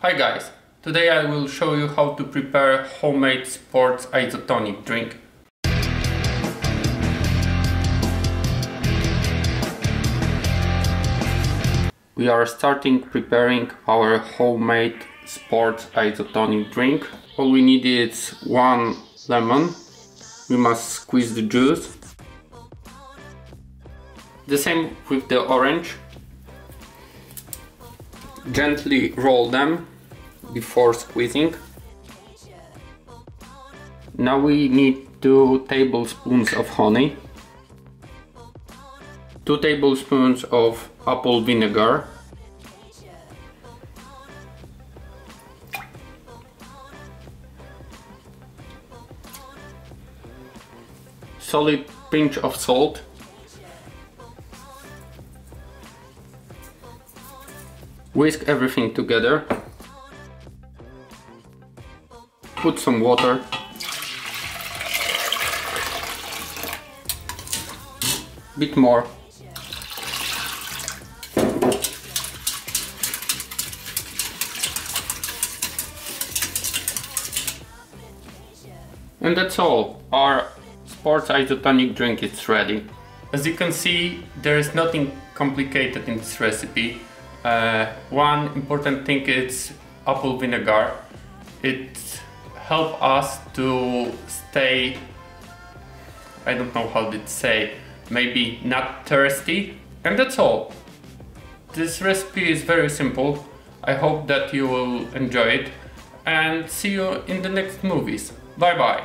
Hi guys, today I will show you how to prepare homemade sports isotonic drink. We are starting preparing our homemade sports isotonic drink. All we need is 1 lemon. We must squeeze the juice. The same with the orange. Gently roll them before squeezing. Now we need 2 tablespoons of honey, 2 tablespoons of apple vinegar, solid pinch of salt, whisk everything together, put some water, bit more, and that's all. Our sports isotonic drink is ready. As you can see, there is nothing complicated in this recipe. One important thing is apple vinegar. It helps us to stay, I don't know how to say, maybe not thirsty. And that's all. This recipe is very simple. I hope that you will enjoy it and see you in the next movies. Bye bye.